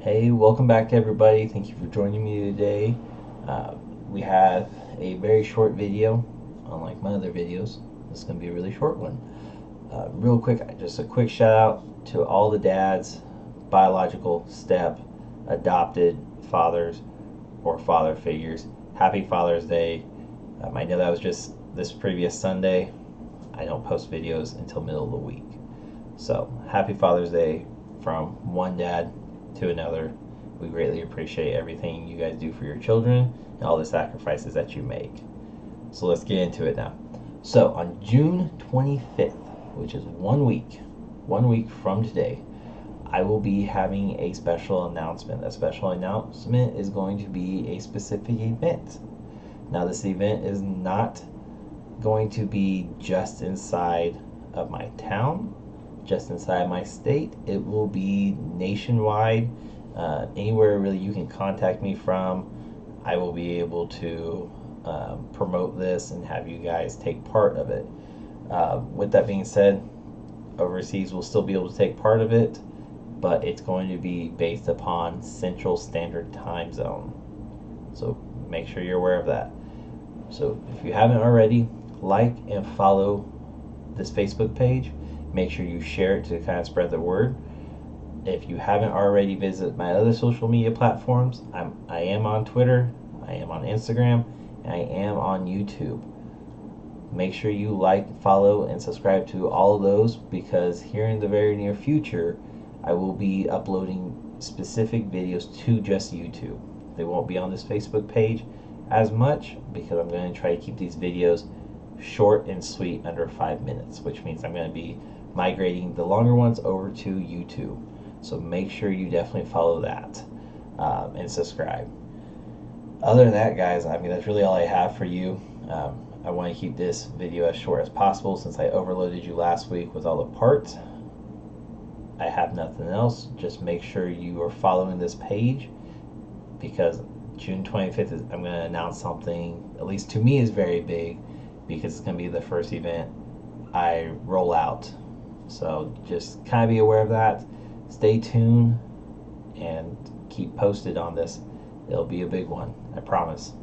Hey, welcome back everybody. Thank you for joining me today. We have a very short video, unlike my other videos. This is going to be a really short one. Real quick, just a quick shout out to all the dads, biological, step, adopted fathers, or father figures. Happy Father's Day. I know that was just this previous Sunday. I don't post videos until middle of the week. So, happy Father's Day from one dad to another. We greatly appreciate everything you guys do for your children and all the sacrifices that you make. So let's get into it now. So on June 25th, which is 1 week from today, I will be having a special announcement. A special announcement is going to be a specific event. Now this event is not going to be just inside of my town, just inside my state. It will be nationwide. Anywhere really you can contact me from, I will be able to promote this and have you guys take part of it. With that being said, overseas will still be able to take part of it, but it's going to be based upon Central Standard Time Zone. So make sure you're aware of that. So if you haven't already, like and follow this Facebook page. Make sure you share it to kind of spread the word. If you haven't already visited my other social media platforms, I am on Twitter, I am on Instagram, and I am on YouTube. Make sure you like, follow, and subscribe to all of those, because here in the very near future, I will be uploading specific videos to just YouTube. They won't be on this Facebook page as much, because I'm going to try to keep these videos short and sweet, under 5 minutes, which means I'm going to be migrating the longer ones over to YouTube. So make sure you definitely follow that and subscribe. Other than that, guys, I mean, that's really all I have for you. I want to keep this video as short as possible since I overloaded you last week with all the parts. I have nothing else. Just make sure you are following this page, because June 25th I'm going to announce something, at least to me, is very big, because it's going to be the first event I roll out. So just kind of be aware of that. Stay tuned and keep posted on this. It'll be a big one, I promise.